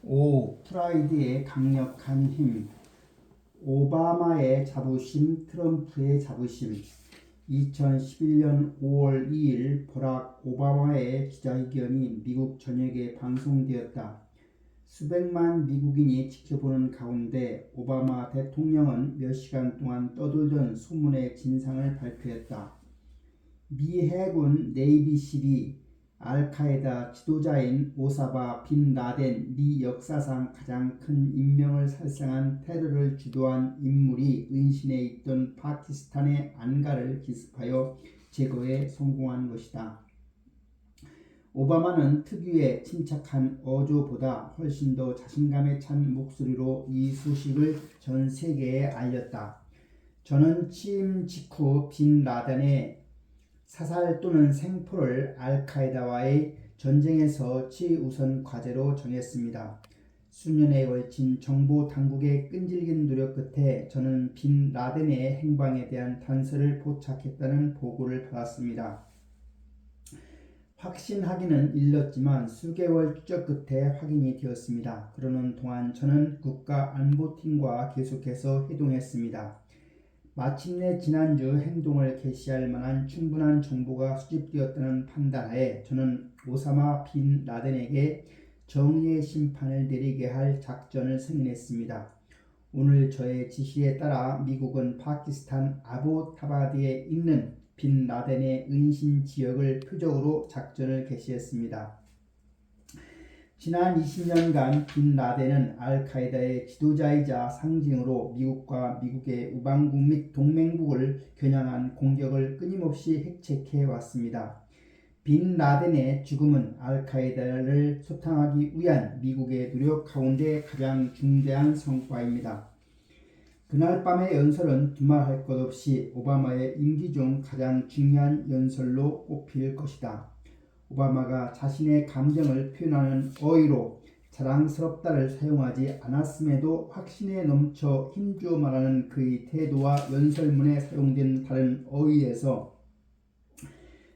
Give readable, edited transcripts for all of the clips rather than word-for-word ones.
5. 프라이드의 강력한 힘. 오바마의 자부심, 트럼프의 자부심. 2011년 5월 2일 버락 오바마의 기자회견이 미국 전역에 방송되었다. 수백만 미국인이 지켜보는 가운데 오바마 대통령은 몇 시간 동안 떠돌던 소문의 진상을 발표했다. 미 해군 네이비실이 알카에다 지도자인 오사마 빈 라덴 미 역사상 가장 큰 인명을 살상한 테러를 주도한 인물이 은신해 있던 파키스탄의 안가를 기습하여 제거에 성공한 것이다. 오바마는 특유의 침착한 어조보다 훨씬 더 자신감에 찬 목소리로 이 소식을 전 세계에 알렸다. 저는 취임 직후 빈 라덴의 사살 또는 생포를 알카에다와의 전쟁에서 최우선 과제로 정했습니다. 수년에 걸친 정보 당국의 끈질긴 노력 끝에 저는 빈 라덴의 행방에 대한 단서를 포착했다는 보고를 받았습니다. 확신하기는 일렀지만 수개월 추적 끝에 확인이 되었습니다. 그러는 동안 저는 국가안보팀과 계속해서 회동했습니다. 마침내 지난주 행동을 개시할 만한 충분한 정보가 수집되었다는 판단하에 저는 오사마 빈 라덴에게 정의의 심판을 내리게 할 작전을 승인했습니다. 오늘 저의 지시에 따라 미국은 파키스탄 아보타바드에 있는 빈 라덴의 은신 지역을 표적으로 작전을 개시했습니다. 지난 20년간 빈 라덴은 알카에다의 지도자이자 상징으로 미국과 미국의 우방국 및 동맹국을 겨냥한 공격을 끊임없이 핵책해 왔습니다. 빈 라덴의 죽음은 알카에다를 소탕하기 위한 미국의 노력 가운데 가장 중대한 성과입니다. 그날 밤의 연설은 두말할 것 없이 오바마의 임기 중 가장 중요한 연설로 꼽힐 것이다. 오바마가 자신의 감정을 표현하는 어휘로 자랑스럽다를 사용하지 않았음에도 확신에 넘쳐 힘주어 말하는 그의 태도와 연설문에 사용된 다른 어휘에서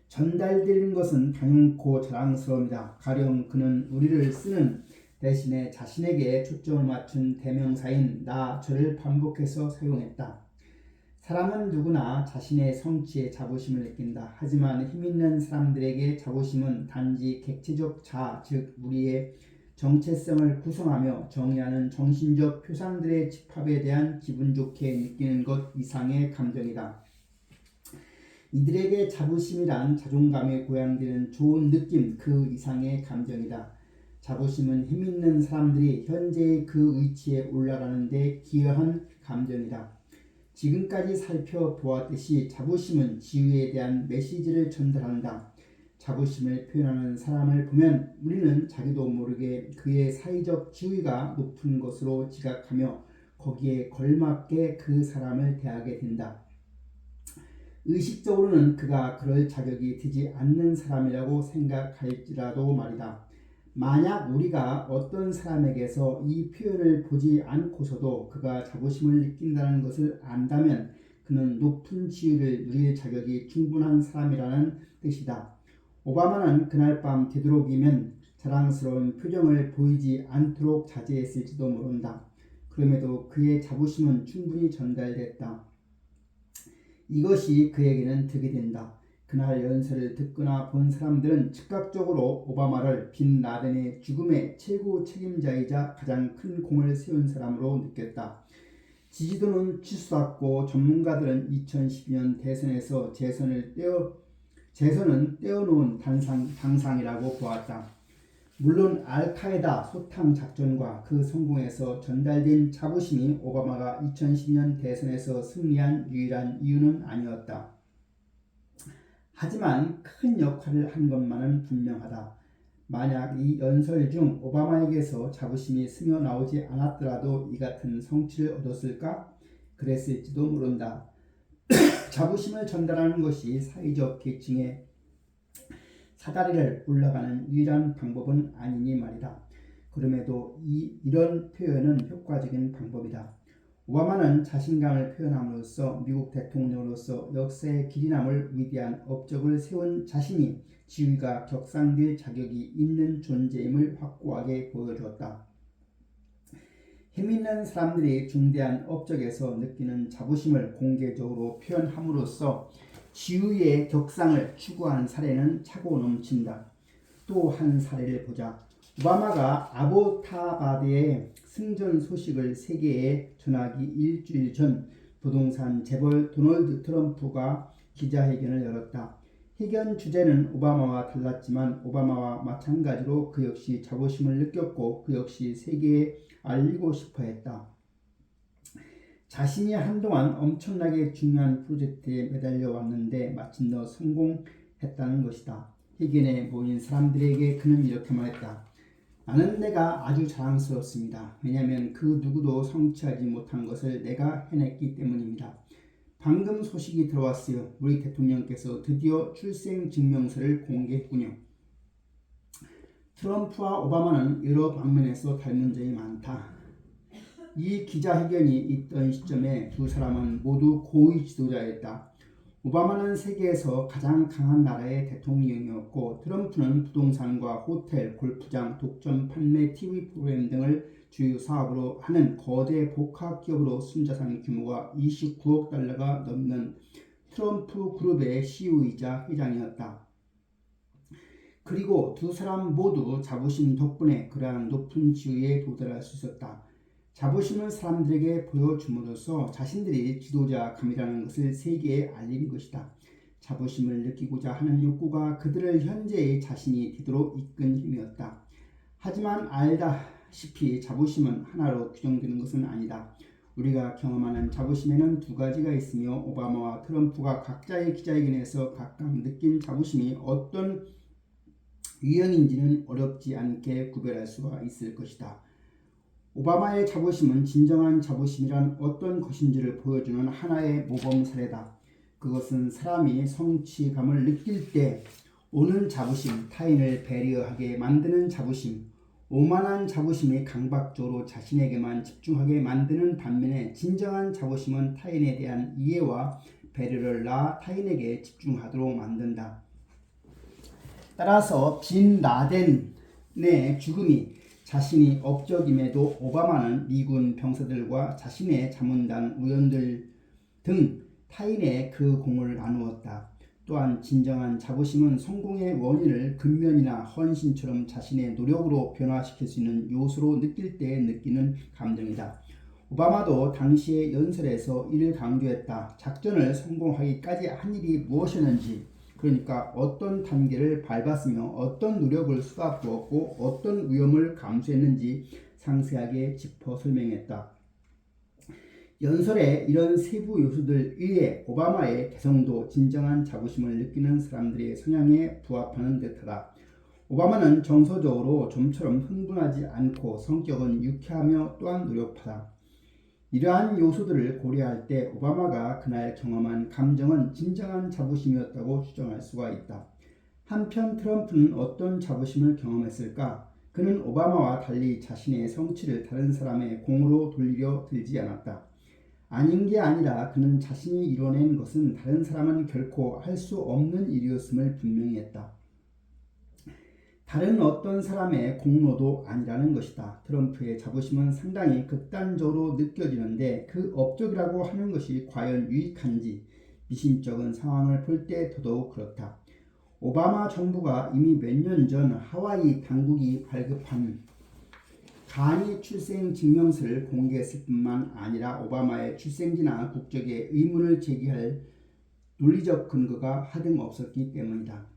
전달되는 것은 당연코 자랑스러움이다. 가령 그는 우리를 쓰는 대신에 자신에게 초점을 맞춘 대명사인 나, 저를 반복해서 사용했다. 사람은 누구나 자신의 성취에 자부심을 느낀다. 하지만 힘있는 사람들에게 자부심은 단지 객체적 자, 즉 우리의 정체성을 구성하며 정의하는 정신적 표상들의 집합에 대한 기분 좋게 느끼는 것 이상의 감정이다. 이들에게 자부심이란 자존감에 고양되는 좋은 느낌 그 이상의 감정이다. 자부심은 힘있는 사람들이 현재의 그 위치에 올라가는 데 기여한 감정이다. 지금까지 살펴보았듯이 자부심은 지위에 대한 메시지를 전달한다. 자부심을 표현하는 사람을 보면 우리는 자기도 모르게 그의 사회적 지위가 높은 것으로 지각하며 거기에 걸맞게 그 사람을 대하게 된다. 의식적으로는 그가 그럴 자격이 되지 않는 사람이라고 생각할지라도 말이다. 만약 우리가 어떤 사람에게서 이 표현을 보지 않고서도 그가 자부심을 느낀다는 것을 안다면 그는 높은 지위를 누릴 자격이 충분한 사람이라는 뜻이다. 오바마는 그날 밤 되도록이면 자랑스러운 표정을 보이지 않도록 자제했을지도 모른다. 그럼에도 그의 자부심은 충분히 전달됐다. 이것이 그에게는 득이 된다. 그날 연설을 듣거나 본 사람들은 즉각적으로 오바마를 빈 라덴의 죽음의 최고 책임자이자 가장 큰 공을 세운 사람으로 느꼈다. 지지도는 치솟았고 전문가들은 2012년 대선에서 재선은 떼어놓은 당상이라고 보았다. 물론 알카에다 소탕 작전과 그 성공에서 전달된 자부심이 오바마가 2012년 대선에서 승리한 유일한 이유는 아니었다. 하지만 큰 역할을 한 것만은 분명하다. 만약 이 연설 중 오바마에게서 자부심이 스며 나오지 않았더라도 이 같은 성취를 얻었을까? 그랬을지도 모른다. 자부심을 전달하는 것이 사회적 계층의 사다리를 올라가는 유일한 방법은 아니니 말이다. 그럼에도 이런 표현은 효과적인 방법이다. 오바마는 자신감을 표현함으로써 미국 대통령으로서 역사에 길이 남을 위대한 업적을 세운 자신이 지위가 격상될 자격이 있는 존재임을 확고하게 보여주었다. 힘 있는 사람들이 중대한 업적에서 느끼는 자부심을 공개적으로 표현함으로써 지위의 격상을 추구한 사례는 차고 넘친다. 또 한 사례를 보자. 오바마가 아보타바드의 승전 소식을 세계에 전하기 일주일 전 부동산 재벌 도널드 트럼프가 기자회견을 열었다. 회견 주제는 오바마와 달랐지만 오바마와 마찬가지로 그 역시 자부심을 느꼈고 그 역시 세계에 알리고 싶어 했다. 자신이 한동안 엄청나게 중요한 프로젝트에 매달려 왔는데 마침내 성공했다는 것이다. 회견에 모인 사람들에게 그는 이렇게 말했다. 나는 내가 아주 자랑스럽습니다. 왜냐하면 그 누구도 성취하지 못한 것을 내가 해냈기 때문입니다. 방금 소식이 들어왔어요. 우리 대통령께서 드디어 출생증명서를 공개했군요. 트럼프와 오바마는 여러 방면에서 닮은 점이 많다. 이 기자회견이 있던 시점에 두 사람은 모두 고위 지도자였다. 오바마는 세계에서 가장 강한 나라의 대통령이었고 트럼프는 부동산과 호텔, 골프장, 독점 판매 TV 프로그램 등을 주요 사업으로 하는 거대 복합 기업으로 순자산 규모가 29억 달러가 넘는 트럼프 그룹의 CEO이자 회장이었다. 그리고 두 사람 모두 자부심 덕분에 그러한 높은 지위에 도달할 수 있었다. 자부심을 사람들에게 보여줌으로써 자신들이 지도자감이라는 것을 세계에 알린 것이다. 자부심을 느끼고자 하는 욕구가 그들을 현재의 자신이 되도록 이끈 힘이었다. 하지만 알다시피 자부심은 하나로 규정되는 것은 아니다. 우리가 경험하는 자부심에는 두 가지가 있으며 오바마와 트럼프가 각자의 기자회견에서 각각 느낀 자부심이 어떤 유형인지는 어렵지 않게 구별할 수가 있을 것이다. 오바마의 자부심은 진정한 자부심이란 어떤 것인지를 보여주는 하나의 모범 사례다. 그것은 사람이 성취감을 느낄 때 오는 자부심, 타인을 배려하게 만드는 자부심, 오만한 자부심이 강박적으로 자신에게만 집중하게 만드는 반면에 진정한 자부심은 타인에 대한 이해와 배려를 낳아 타인에게 집중하도록 만든다. 따라서 빈 라덴의 죽음이 자신이 업적임에도 오바마는 미군 병사들과 자신의 자문단 의원들 등 타인의 그 공을 나누었다. 또한 진정한 자부심은 성공의 원인을 근면이나 헌신처럼 자신의 노력으로 변화시킬 수 있는 요소로 느낄 때 느끼는 감정이다. 오바마도 당시의 연설에서 이를 강조했다. 작전을 성공하기까지 한 일이 무엇이었는지, 그러니까 어떤 단계를 밟았으며 어떤 노력을 쏟아부었고 어떤 위험을 감수했는지 상세하게 짚어 설명했다. 연설에 이런 세부 요소들 위에 오바마의 개성도 진정한 자부심을 느끼는 사람들의 성향에 부합하는 듯하다. 오바마는 정서적으로 좀처럼 흥분하지 않고 성격은 유쾌하며 또한 노력파다. 이러한 요소들을 고려할 때 오바마가 그날 경험한 감정은 진정한 자부심이었다고 추정할 수가 있다. 한편 트럼프는 어떤 자부심을 경험했을까? 그는 오바마와 달리 자신의 성취를 다른 사람의 공으로 돌리려 들지 않았다. 아닌 게 아니라 그는 자신이 이뤄낸 것은 다른 사람은 결코 할 수 없는 일이었음을 분명히 했다. 다른 어떤 사람의 공로도 아니라는 것이다. 트럼프의 자부심은 상당히 극단적으로 느껴지는데 그 업적이라고 하는 것이 과연 유익한지 미심쩍은 상황을 볼 때 더더욱 그렇다. 오바마 정부가 이미 몇 년 전 하와이 당국이 발급한 간이 출생증명서를 공개했을 뿐만 아니라 오바마의 출생지나 국적에 의문을 제기할 논리적 근거가 하등없었기 때문이다.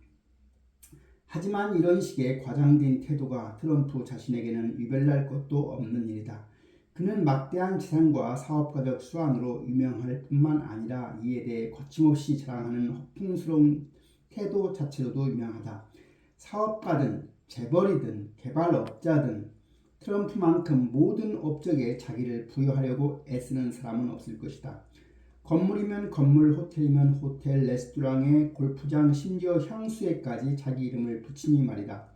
하지만 이런 식의 과장된 태도가 트럼프 자신에게는 유별날 것도 없는 일이다. 그는 막대한 재산과 사업가적 수완으로 유명할 뿐만 아니라 이에 대해 거침없이 자랑하는 허풍스러운 태도 자체로도 유명하다. 사업가든 재벌이든 개발업자든 트럼프만큼 모든 업적에 자기를 부여하려고 애쓰는 사람은 없을 것이다. 건물이면 건물, 호텔이면 호텔, 레스토랑에 골프장, 심지어 향수에까지 자기 이름을 붙이니 말이다.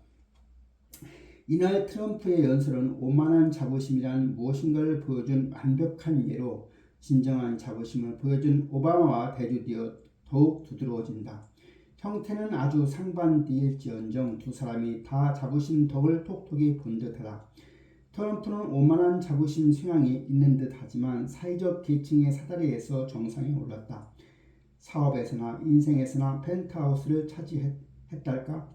이날 트럼프의 연설은 오만한 자부심이란 무엇인가를 보여준 완벽한 예로 진정한 자부심을 보여준 오바마와 대조되어 더욱 두드러워진다. 형태는 아주 상반되일지언정 두 사람이 다 자부심 덕을 톡톡히 본 듯하다. 트럼프는 오만한 자부심 성향이 있는 듯 하지만 사회적 계층의 사다리에서 정상에 올랐다. 사업에서나 인생에서나 펜트하우스를 차지했달까?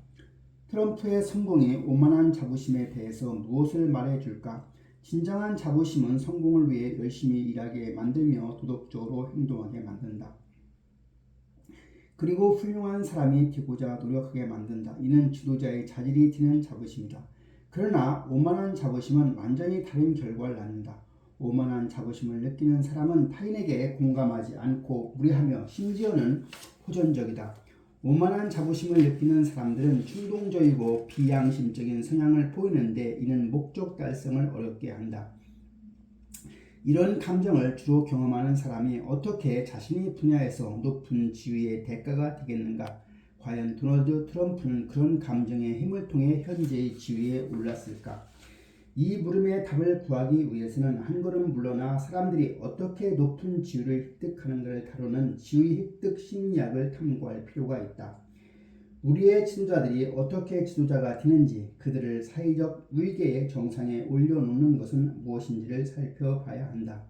트럼프의 성공이 오만한 자부심에 대해서 무엇을 말해줄까? 진정한 자부심은 성공을 위해 열심히 일하게 만들며 도덕적으로 행동하게 만든다. 그리고 훌륭한 사람이 되고자 노력하게 만든다. 이는 지도자의 자질이 드는 자부심이다. 그러나 오만한 자부심은 완전히 다른 결과를 낳는다. 오만한 자부심을 느끼는 사람은 타인에게 공감하지 않고 무례하며 심지어는 호전적이다. 오만한 자부심을 느끼는 사람들은 충동적이고 비양심적인 성향을 보이는데 이는 목적 달성을 어렵게 한다. 이런 감정을 주로 경험하는 사람이 어떻게 자신의 분야에서 높은 지위의 대가가 되겠는가? 과연 도널드 트럼프는 그런 감정의 힘을 통해 현재의 지위에 올랐을까? 이 물음의 답을 구하기 위해서는 한 걸음 물러나 사람들이 어떻게 높은 지위를 획득하는가를 다루는 지위 획득 심리학을 탐구할 필요가 있다. 우리의 지도자들이 어떻게 지도자가 되는지, 그들을 사회적 위계의 정상에 올려놓는 것은 무엇인지를 살펴봐야 한다.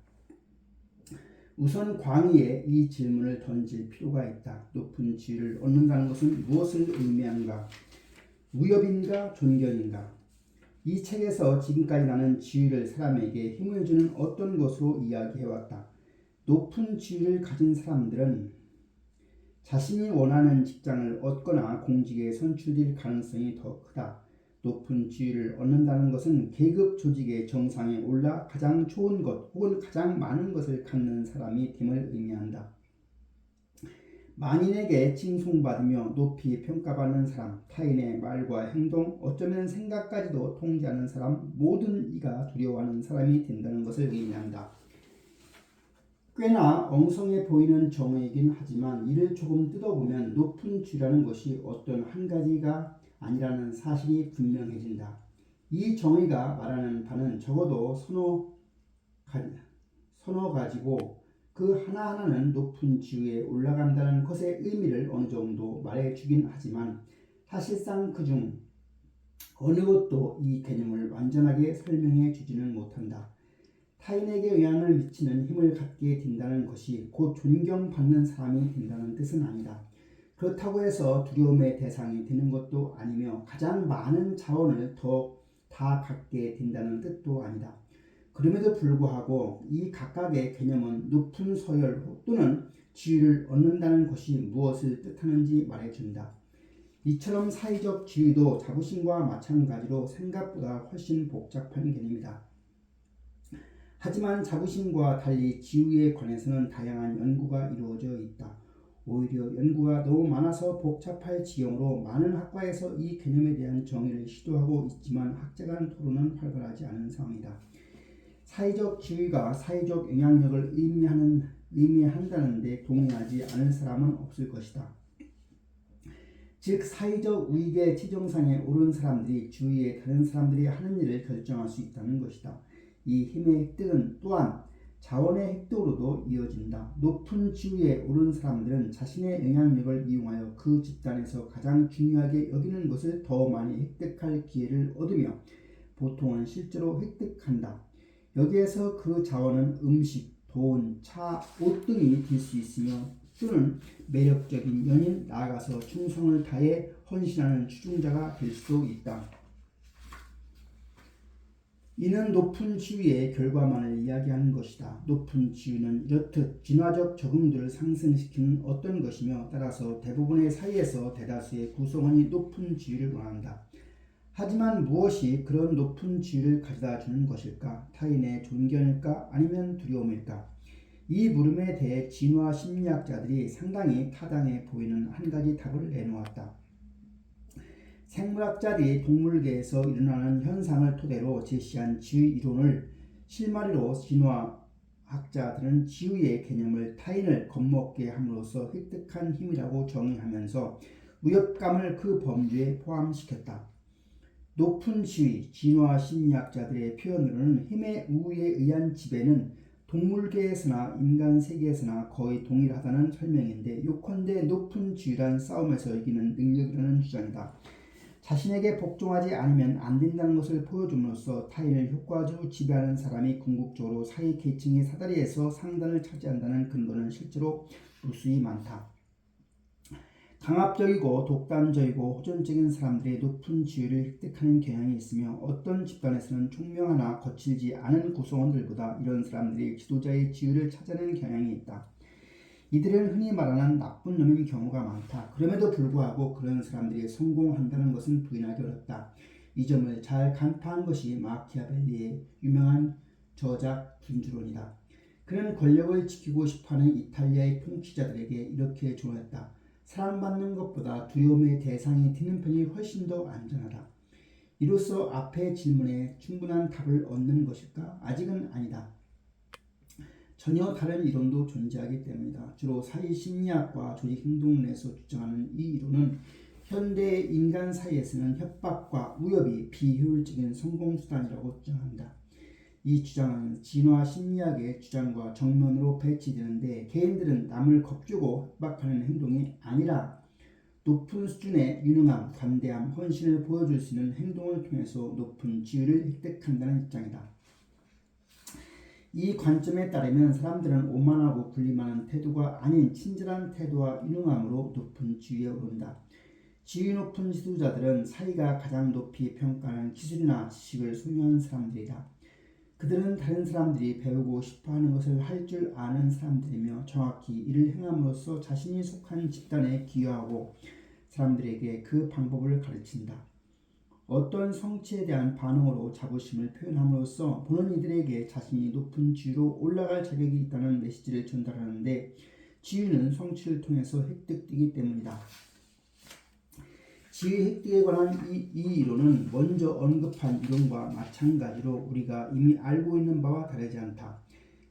우선 광의에 이 질문을 던질 필요가 있다. 높은 지위를 얻는다는 것은 무엇을 의미하는가? 위협인가 존경인가? 이 책에서 지금까지 나는 지위를 사람에게 힘을 주는 어떤 것으로 이야기해왔다. 높은 지위를 가진 사람들은 자신이 원하는 직장을 얻거나 공직에 선출될 가능성이 더 크다. 높은 지위를 얻는다는 것은 계급 조직의 정상에 올라 가장 좋은 것 혹은 가장 많은 것을 갖는 사람이 됨을 의미한다. 만인에게 칭송받으며 높이 평가받는 사람, 타인의 말과 행동, 어쩌면 생각까지도 통제하는 사람, 모든 이가 두려워하는 사람이 된다는 것을 의미한다. 꽤나 엉성해 보이는 정의이긴 하지만 이를 조금 뜯어보면 높은 지위라는 것이 어떤 한 가지가 아니라는 사실이 분명해진다. 이 정의가 말하는 바는 적어도 서너 가지고 그 하나하나는 높은 지위에 올라간다는 것의 의미를 어느 정도 말해주긴 하지만 사실상 그중 어느 것도 이 개념을 완전하게 설명해 주지는 못한다. 타인에게 영향을 미치는 힘을 갖게 된다는 것이 곧 존경받는 사람이 된다는 뜻은 아니다. 그렇다고 해서 두려움의 대상이 되는 것도 아니며 가장 많은 자원을 다 갖게 된다는 뜻도 아니다. 그럼에도 불구하고 이 각각의 개념은 높은 서열 또는 지위를 얻는다는 것이 무엇을 뜻하는지 말해준다. 이처럼 사회적 지위도 자부심과 마찬가지로 생각보다 훨씬 복잡한 개념이다. 하지만 자부심과 달리 지위에 관해서는 다양한 연구가 이루어져 있다. 오히려 연구가 너무 많아서 복잡할 지경으로 많은 학과에서 이 개념에 대한 정의를 시도하고 있지만 학자 간 토론은 활발하지 않은 상황이다. 사회적 지위가 사회적 영향력을 의미한다는 데 동의하지 않을 사람은 없을 것이다. 즉 사회적 위계 지정상에 오른 사람들이 주위의 다른 사람들이 하는 일을 결정할 수 있다는 것이다. 이 힘의 획득은 또한 자원의 획득으로도 이어진다. 높은 지위에 오른 사람들은 자신의 영향력을 이용하여 그 집단에서 가장 중요하게 여기는 것을 더 많이 획득할 기회를 얻으며 보통은 실제로 획득한다. 여기에서 그 자원은 음식, 돈, 차, 옷 등이 될 수 있으며 또는 매력적인 연인, 나아가서 충성을 다해 헌신하는 추종자가 될 수도 있다. 이는 높은 지위의 결과만을 이야기하는 것이다. 높은 지위는 이렇듯 진화적 적응도를 상승시키는 어떤 것이며 따라서 대부분의 사회에서 대다수의 구성원이 높은 지위를 원한다. 하지만 무엇이 그런 높은 지위를 가져다 주는 것일까? 타인의 존경일까? 아니면 두려움일까? 이 물음에 대해 진화 심리학자들이 상당히 타당해 보이는 한 가지 답을 내놓았다. 생물학자들이 동물계에서 일어나는 현상을 토대로 제시한 지위 이론을 실마리로 진화학자들은 지위의 개념을 타인을 겁먹게 함으로써 획득한 힘이라고 정의하면서 위협감을 그 범주에 포함시켰다. 높은 지위, 진화 심리학자들의 표현으로는 힘의 우위에 의한 지배는 동물계에서나 인간 세계에서나 거의 동일하다는 설명인데 요컨대 높은 지위란 싸움에서 이기는 능력이라는 주장이다. 자신에게 복종하지 않으면 안 된다는 것을 보여줌으로써 타인을 효과적으로 지배하는 사람이 궁극적으로 사회 계층의 사다리에서 상단을 차지한다는 근거는 실제로 무수히 많다. 강압적이고 독단적이고 호전적인 사람들이 높은 지위를 획득하는 경향이 있으며 어떤 집단에서는 총명하나 거칠지 않은 구성원들보다 이런 사람들이 지도자의 지위를 차지하는 경향이 있다. 이들은 흔히 말하는 나쁜 놈인 경우가 많다. 그럼에도 불구하고 그런 사람들이 성공한다는 것은 부인하기 어렵다. 이 점을 잘 간파한 것이 마키아벨리의 유명한 저작 분주론이다. 그는 권력을 지키고 싶어하는 이탈리아의 통치자들에게 이렇게 조언했다. 사랑받는 것보다 두려움의 대상이 되는 편이 훨씬 더 안전하다. 이로써 앞의 질문에 충분한 답을 얻는 것일까? 아직은 아니다. 전혀 다른 이론도 존재하기 때문이다. 주로 사회 심리학과 조직 행동론에서 주장하는 이 이론은 현대 인간 사이에서는 협박과 위협이 비효율적인 성공수단이라고 주장한다. 이 주장은 진화 심리학의 주장과 정면으로 배치되는데 개인들은 남을 겁주고 협박하는 행동이 아니라 높은 수준의 유능함, 관대함, 헌신을 보여줄 수 있는 행동을 통해서 높은 지위를 획득한다는 입장이다. 이 관점에 따르면 사람들은 오만하고 군림하는 태도가 아닌 친절한 태도와 유능함으로 높은 지위에 오른다. 지위 높은 지도자들은 사회가 가장 높이 평가하는 기술이나 지식을 소유한 사람들이다. 그들은 다른 사람들이 배우고 싶어하는 것을 할 줄 아는 사람들이며 정확히 이를 행함으로써 자신이 속한 집단에 기여하고 사람들에게 그 방법을 가르친다. 어떤 성취에 대한 반응으로 자부심을 표현함으로써 보는 이들에게 자신이 높은 지위로 올라갈 자격이 있다는 메시지를 전달하는데 지위는 성취를 통해서 획득되기 때문이다. 지위 획득에 관한 이 이론은 먼저 언급한 이론과 마찬가지로 우리가 이미 알고 있는 바와 다르지 않다.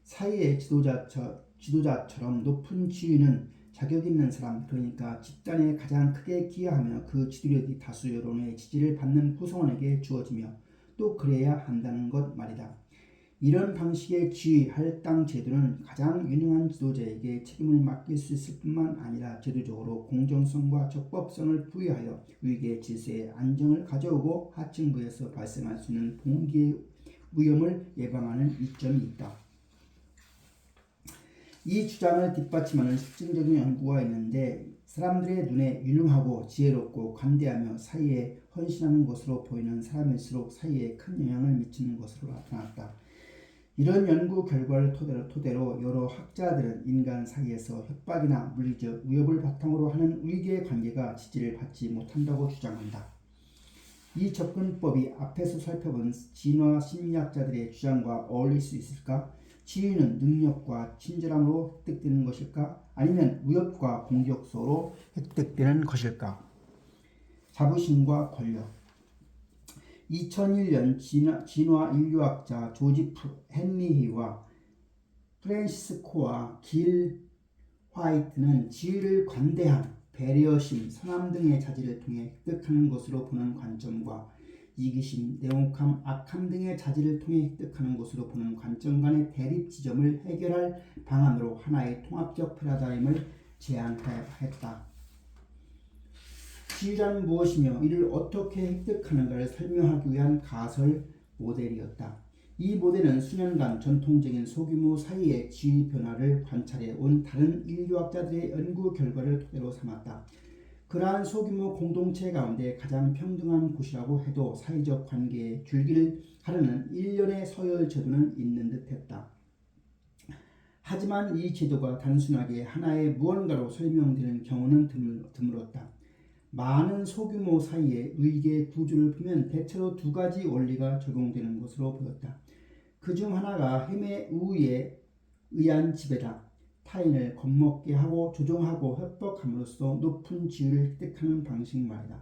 사회의 지도자처럼 높은 지위는 자격 있는 사람, 그러니까 집단에 가장 크게 기여하며 그 지도력이 다수 여론의 지지를 받는 구성원에게 주어지며 또 그래야 한다는 것 말이다. 이런 방식의 지위 할당 제도는 가장 유능한 지도자에게 책임을 맡길 수 있을 뿐만 아니라 제도적으로 공정성과 적법성을 부여하여 위계 질서의 안정을 가져오고 하층부에서 발생할 수 있는 봉기의 위험을 예방하는 이점이 있다. 이 주장을 뒷받침하는 실증적인 연구가 있는데 사람들의 눈에 유능하고 지혜롭고 관대하며 사회에 헌신하는 것으로 보이는 사람일수록 사회에 큰 영향을 미치는 것으로 나타났다. 이런 연구 결과를 토대로 여러 학자들은 인간 사이에서 협박이나 물리적 위협을 바탕으로 하는 위계 관계가 지지를 받지 못한다고 주장한다. 이 접근법이 앞에서 살펴본 진화 심리학자들의 주장과 어울릴 수 있을까? 지위는 능력과 친절함으로 획득되는 것일까? 아니면 위협과 공격성으로 획득되는 것일까? 자부심과 권력. 2001년 진화 인류학자 조지프 헨리히와 프랜시스코와 길 화이트는 지위를 관대함, 배려심, 선함 등의 자질을 통해 획득하는 것으로 보는 관점과 이기심, 냉혹함, 악함 등의 자질을 통해 획득하는 것으로 보는 관점 간의 대립 지점을 해결할 방안으로 하나의 통합적 패러다임을 제안했다. 지위란 무엇이며 이를 어떻게 획득하는가를 설명하기 위한 가설 모델이었다. 이 모델은 수년간 전통적인 소규모 사이의 지위 변화를 관찰해 온 다른 인류학자들의 연구 결과를 토대로 삼았다. 그러한 소규모 공동체 가운데 가장 평등한 곳이라고 해도 사회적 관계의 줄기를 가르는 일련의 서열 제도는 있는 듯했다. 하지만 이 제도가 단순하게 하나의 무언가로 설명되는 경우는 드물었다. 많은 소규모 사이의 위계 구조를 보면 대체로 두 가지 원리가 적용되는 것으로 보였다. 그중 하나가 힘의 우위에 의한 지배다. 타인을 겁먹게 하고 조종하고 협박함으로써 높은 지위를 획득하는 방식 말이다.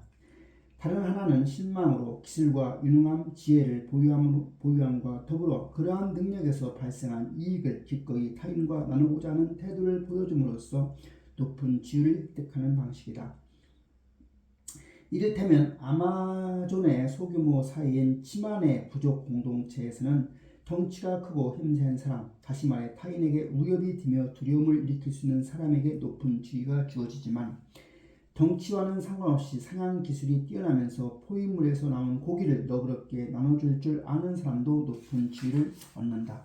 다른 하나는 신망으로 기술과 유능함, 지혜를 보유함과 더불어 그러한 능력에서 발생한 이익을 기꺼이 타인과 나누고자 하는 태도를 보여줌으로써 높은 지위를 획득하는 방식이다. 이를테면 아마존의 소규모 사이인 치만의 부족 공동체에서는 덩치가 크고 힘센 사람, 다시 말해 타인에게 위협이 되며 두려움을 일으킬 수 있는 사람에게 높은 지위가 주어지지만 덩치와는 상관없이 사냥 기술이 뛰어나면서 포획물에서 나온 고기를 너그럽게 나눠줄 줄 아는 사람도 높은 지위를 얻는다.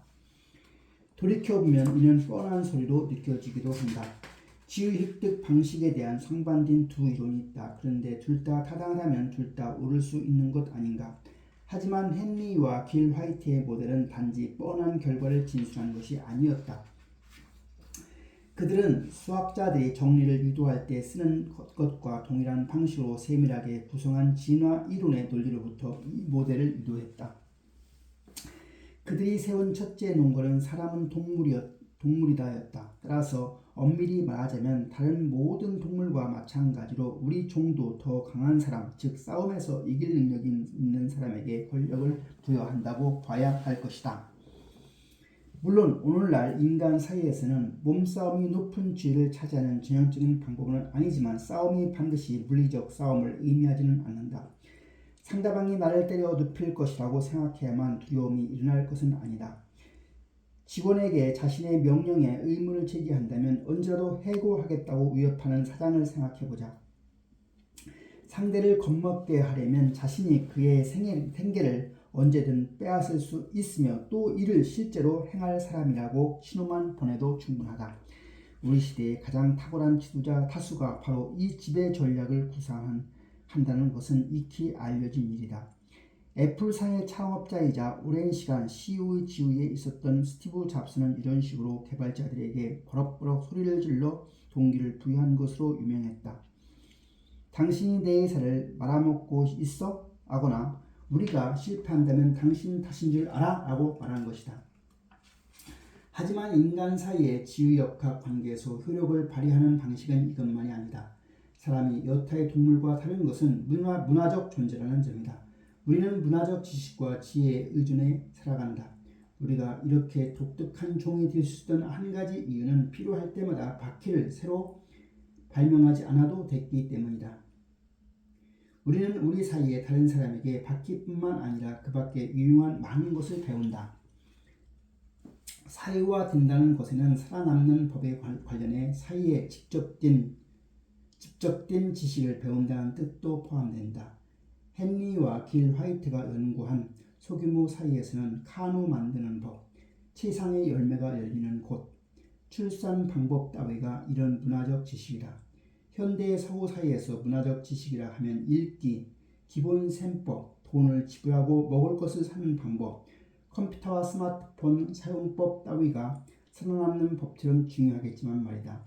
돌이켜보면 이는 뻔한 소리로 느껴지기도 한다. 지위 획득 방식에 대한 상반된 두 이론이 있다. 그런데 둘 다 타당하다면 둘 다 옳을 수 있는 것 아닌가. 하지만 헨리와 길 화이트의 모델은 단지 뻔한 결과를 진술한 것이 아니었다. 그들은 수학자들이 정리를 유도할 때 쓰는 것과 동일한 방식으로 세밀하게 구성한 진화 이론의 논리로부터 이 모델을 유도했다. 그들이 세운 첫째 논거는 사람은 동물이다였다. 따라서 엄밀히 말하자면 다른 모든 동물과 마찬가지로 우리 종도 더 강한 사람, 즉 싸움에서 이길 능력이 있는 사람에게 권력을 부여한다고 봐야 할 것이다. 물론 오늘날 인간 사이에서는 몸싸움이 높은 지위를 차지하는 전형적인 방법은 아니지만 싸움이 반드시 물리적 싸움을 의미하지는 않는다. 상대방이 나를 때려 눕힐 것이라고 생각해야만 두려움이 일어날 것은 아니다. 직원에게 자신의 명령에 의문을 제기한다면 언제라도 해고하겠다고 위협하는 사장을 생각해보자. 상대를 겁먹게 하려면 자신이 그의 생계를 언제든 빼앗을 수 있으며 또 이를 실제로 행할 사람이라고 신호만 보내도 충분하다. 우리 시대의 가장 탁월한 지도자 다수가 바로 이 지배 전략을 구사한다는 것은 익히 알려진 일이다. 애플상의 창업자이자 오랜 시간 CEO의 지위에 있었던 스티브 잡스는 이런 식으로 개발자들에게 버럭버럭 소리를 질러 동기를 부여한 것으로 유명했다. 당신이 내 회사를 말아먹고 있어? 하거나 우리가 실패한다면 당신 탓인 줄 알아? 라고 말한 것이다. 하지만 인간 사이의 지위역학 관계에서 효력을 발휘하는 방식은 이것만이 아니다. 사람이 여타의 동물과 다른 것은 문화적 존재라는 점이다. 우리는 문화적 지식과 지혜에 의존해 살아간다. 우리가 이렇게 독특한 종이 될 수 있던 한 가지 이유는 필요할 때마다 바퀴를 새로 발명하지 않아도 됐기 때문이다. 우리는 우리 사이에 다른 사람에게 바퀴뿐만 아니라 그 밖에 유용한 많은 것을 배운다. 사회화된다는 것에는 살아남는 법에 관련해 사회에 직접된 지식을 배운다는 뜻도 포함된다. 헨리와 길 화이트가 연구한 소규모 사회에서는 카누 만드는 법, 세상의 열매가 열리는 곳, 출산 방법 따위가 이런 문화적 지식이다. 현대의 서구 사회에서 문화적 지식이라 하면 읽기, 기본 셈법, 돈을 지불하고 먹을 것을 사는 방법, 컴퓨터와 스마트폰 사용법 따위가 살아남는 법처럼 중요하겠지만 말이다.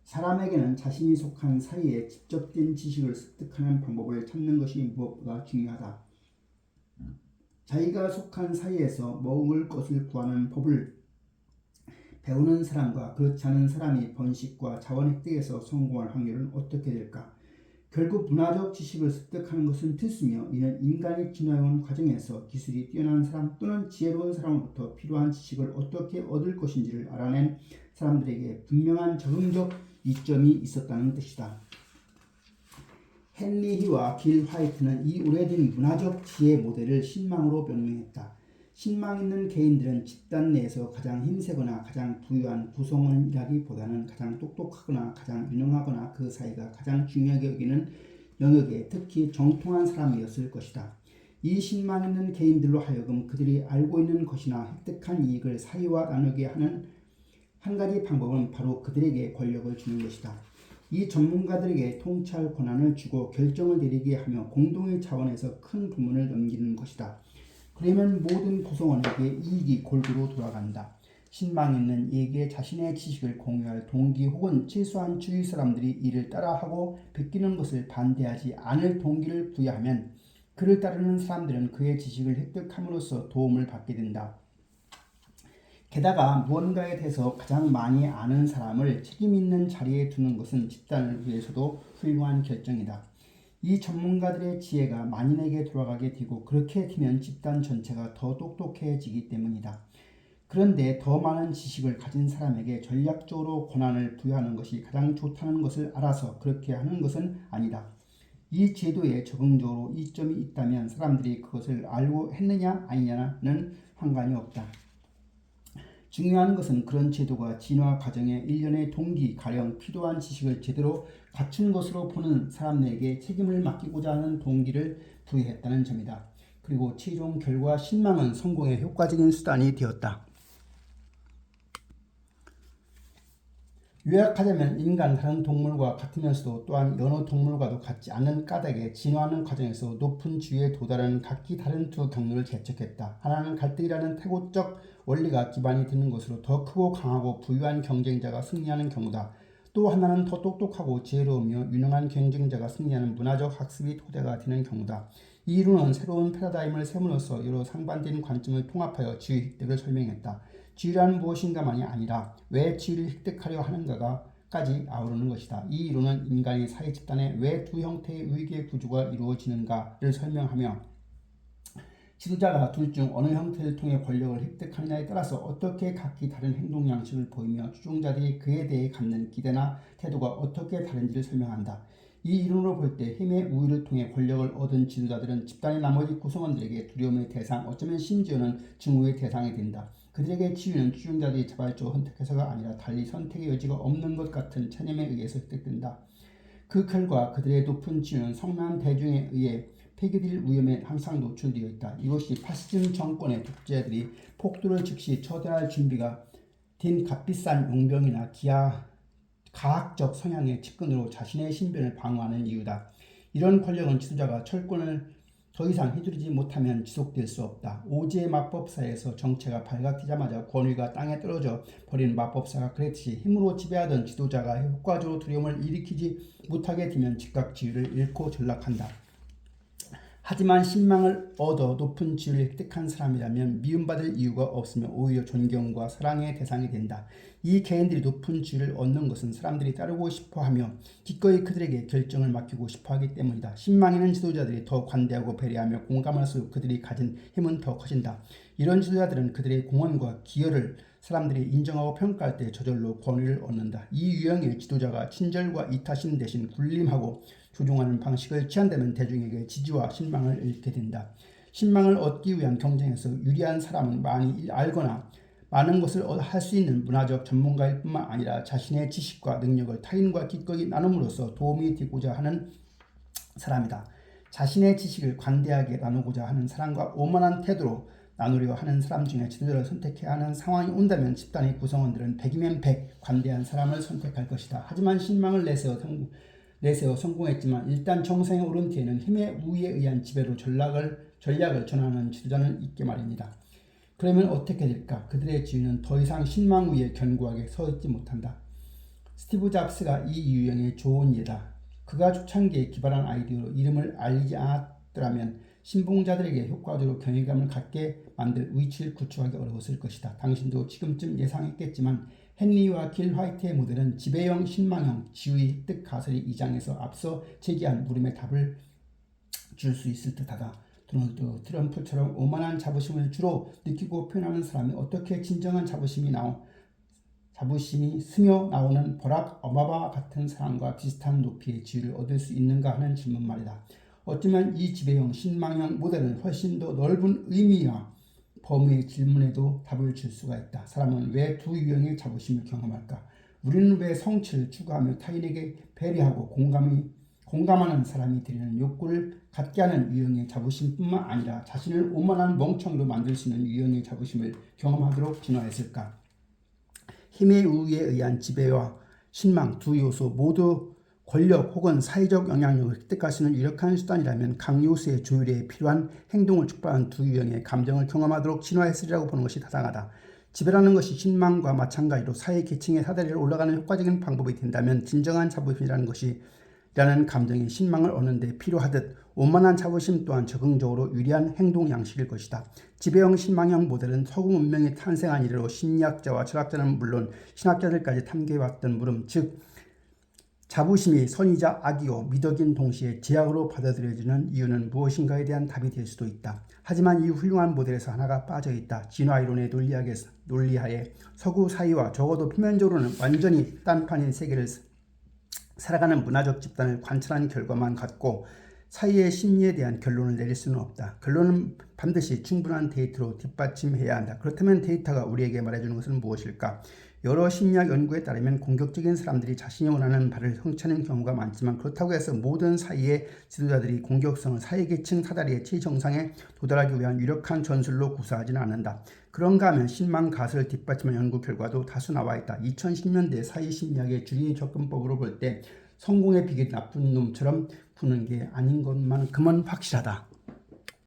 사람에게는 자신이 속한 사회에 직접된 지식을 습득하는 방법을 찾는 것이 무엇보다 중요하다. 자기가 속한 사회에서 먹을 것을 구하는 법을 배우는 사람과 그렇지 않은 사람이 번식과 자원 획득에서 성공할 확률은 어떻게 될까? 결국 문화적 지식을 습득하는 것은 필수며 이는 인간이 진화해온 과정에서 기술이 뛰어난 사람 또는 지혜로운 사람으로부터 필요한 지식을 어떻게 얻을 것인지를 알아낸 사람들에게 분명한 적응적 이점이 있었다는 뜻이다. 헨리와 길 화이트는 이 오래된 문화적 지혜 모델을 신망으로 명명했다. 신망 있는 개인들은 집단 내에서 가장 힘세거나 가장 부유한 구성원이라기보다는 가장 똑똑하거나 가장 유능하거나 그 사이가 가장 중요하게 여기는 영역에 특히 정통한 사람이었을 것이다. 이 신망 있는 개인들로 하여금 그들이 알고 있는 것이나 획득한 이익을 사이와 나누게 하는 한 가지 방법은 바로 그들에게 권력을 주는 것이다. 이 전문가들에게 통찰 권한을 주고 결정을 내리게 하며 공동의 차원에서 큰 부문을 넘기는 것이다. 그러면 모든 구성원에게 이익이 골고루 돌아간다. 신망 있는 이에게 자신의 지식을 공유할 동기 혹은 최소한 주위 사람들이 이를 따라하고 베끼는 것을 반대하지 않을 동기를 부여하면 그를 따르는 사람들은 그의 지식을 획득함으로써 도움을 받게 된다. 게다가 무언가에 대해서 가장 많이 아는 사람을 책임 있는 자리에 두는 것은 집단을 위해서도 훌륭한 결정이다. 이 전문가들의 지혜가 만인에게 돌아가게 되고 그렇게 되면 집단 전체가 더 똑똑해지기 때문이다. 그런데 더 많은 지식을 가진 사람에게 전략적으로 권한을 부여하는 것이 가장 좋다는 것을 알아서 그렇게 하는 것은 아니다. 이 제도에 적응적으로 이점이 있다면 사람들이 그것을 알고 했느냐 아니냐는 상관이 없다. 중요한 것은 그런 제도가 진화 과정의 일련의 동기, 가령 필요한 지식을 제대로 갖춘 것으로 보는 사람들에게 책임을 맡기고자 하는 동기를 부여했다는 점이다. 그리고 최종 결과 신망은 성공의 효과적인 수단이 되었다. 요약하자면 인간 다른 동물과 같으면서도 또한 여러 동물과도 같지 않은 까닭에 진화하는 과정에서 높은 지위에 도달하는 각기 다른 두 경로를 개척했다. 하나는 갈등이라는 태고적 원리가 기반이 되는 것으로 더 크고 강하고 부유한 경쟁자가 승리하는 경우다. 또 하나는 더 똑똑하고 지혜로우며 유능한 경쟁자가 승리하는 문화적 학습이 토대가 되는 경우다. 이 이론은 새로운 패러다임을 세움으로써 여러 상반된 관점을 통합하여 지위 획득을 설명했다. 지위란 무엇인가만이 아니라 왜 지위를 획득하려 하는가까지 아우르는 것이다. 이 이론은 인간의 사회 집단에 왜 두 형태의 위계 구조가 이루어지는가를 설명하며 지도자가 둘 중 어느 형태를 통해 권력을 획득하느냐에 따라서 어떻게 각기 다른 행동 양식을 보이며 추종자들이 그에 대해 갖는 기대나 태도가 어떻게 다른지를 설명한다. 이 이론으로 볼 때 힘의 우위를 통해 권력을 얻은 지도자들은 집단의 나머지 구성원들에게 두려움의 대상, 어쩌면 심지어는 증오의 대상이 된다. 그들에게 지위는 추종자들이 자발적으로 선택해서가 아니라 달리 선택의 여지가 없는 것 같은 체념에 의해서 획득된다. 그 결과 그들의 높은 지위는 성난 대중에 의해 폐기될 위험에 항상 노출되어 있다. 이것이 파시즘 정권의 독재자들이 폭도를 즉시 처단할 준비가 된 값비싼 용병이나 가학적 성향의 측근으로 자신의 신변을 방어하는 이유다. 이런 권력은 지도자가 철권을 더 이상 휘두르지 못하면 지속될 수 없다. 오지의 마법사에서 정체가 발각되자마자 권위가 땅에 떨어져 버린 마법사가 그랬듯이 힘으로 지배하던 지도자가 효과적으로 두려움을 일으키지 못하게 되면 즉각 지위를 잃고 전락한다. 하지만 신망을 얻어 높은 지위를 획득한 사람이라면 미움받을 이유가 없으며 오히려 존경과 사랑의 대상이 된다. 이 개인들이 높은 지위를 얻는 것은 사람들이 따르고 싶어하며 기꺼이 그들에게 결정을 맡기고 싶어하기 때문이다. 신망 있는 지도자들이 더 관대하고 배려하며 공감할수록 그들이 가진 힘은 더 커진다. 이런 지도자들은 그들의 공헌과 기여를 사람들이 인정하고 평가할 때 저절로 권위를 얻는다. 이 유형의 지도자가 친절과 이타심 대신 굴림하고 조종하는 방식을 취한다면 대중에게 지지와 신망을 잃게 된다. 신망을 얻기 위한 경쟁에서 유리한 사람은 많이 알거나 많은 것을 할 수 있는 문화적 전문가일 뿐만 아니라 자신의 지식과 능력을 타인과 기꺼이 나눔으로써 도움이 되고자 하는 사람이다. 자신의 지식을 관대하게 나누고자 하는 사람과 오만한 태도로 나누려 하는 사람 중에 지도자를 선택해야 하는 상황이 온다면 집단의 구성원들은 100이면 100 관대한 사람을 선택할 것이다. 하지만 신망을 내세워 성공했지만 일단 정상에 오른 뒤에는 힘의 우위에 의한 지배로 전략을 전환하는 지도자는 있게 마련이다. 그러면 어떻게 될까? 그들의 지위는 더 이상 신망 위에 견고하게 서 있지 못한다. 스티브 잡스가 이 유형의 좋은 예다. 그가 초창기에 기발한 아이디어로 이름을 알리지 않았더라면 신봉자들에게 효과적으로 경외감을 갖게 만들 위치를 구축하기 어려웠을 것이다. 당신도 지금쯤 예상했겠지만 헨리와 길 화이트의 모델은 지배형, 신망형, 지위 획득 가설이 2장에서 앞서 제기한 물음의 답을 줄 수 있을 듯하다. 도널드 트럼프처럼 오만한 자부심을 주로 느끼고 표현하는 사람이 어떻게 진정한 자부심이 스며 나오는 버락 오바마 같은 사람과 비슷한 높이의 지위를 얻을 수 있는가 하는 질문 말이다. 어쩌면 이 지배형, 신망형 모델은 훨씬 더 넓은 의미와 범위의 질문에도 답을 줄 수가 있다. 사람은 왜 두 유형의 자부심을 경험할까? 우리는 왜 성취를 추구하며 타인에게 배려하고 공감하는 사람이 되려는 욕구를 갖게 하는 유형의 자부심뿐만 아니라 자신을 오만한 멍청이로 만들 수 있는 유형의 자부심을 경험하도록 진화했을까? 힘의 우위에 의한 지배와 신망 두 요소 모두 권력 혹은 사회적 영향력을 획득할 수 있는 유력한 수단이라면 각 요소의 조율에 필요한 행동을 촉발하는 두 유형의 감정을 경험하도록 진화했으리라고 보는 것이 타당하다. 지배라는 것이 신망과 마찬가지로 사회 계층의 사다리를 올라가는 효과적인 방법이 된다면 진정한 자부심이라는 감정이 신망을 얻는 데 필요하듯 오만한 자부심 또한 적응적으로 유리한 행동 양식일 것이다. 지배형 신망형 모델은 서구 문명이 탄생한 이래로 심리학자와 철학자는 물론 신학자들까지 탐구해왔던 물음, 즉 자부심이 선이자 악이요 미덕인 동시에 제약으로 받아들여지는 이유는 무엇인가에 대한 답이 될 수도 있다. 하지만 이 훌륭한 모델에서 하나가 빠져있다. 진화이론의 논리하에 서구 사회와 적어도 표면적으로는 완전히 딴판인 세계를 살아가는 문화적 집단을 관찰한 결과만 갖고 사이의 심리에 대한 결론을 내릴 수는 없다. 결론은 반드시 충분한 데이터로 뒷받침해야 한다. 그렇다면 데이터가 우리에게 말해주는 것은 무엇일까? 여러 심리학 연구에 따르면 공격적인 사람들이 자신이 원하는 바를 성취하는 경우가 많지만 그렇다고 해서 모든 사이의 지도자들이 공격성을 사회계층 사다리의 최정상에 도달하기 위한 유력한 전술로 구사하지는 않는다. 그런가 하면 신망 가설을 뒷받침한 연구 결과도 다수 나와 있다. 2010년대 사회심리학의 주기 접근법으로 볼 때 성공의 비결이 나쁜 놈처럼 푸는 게 아닌 것만큼은 확실하다.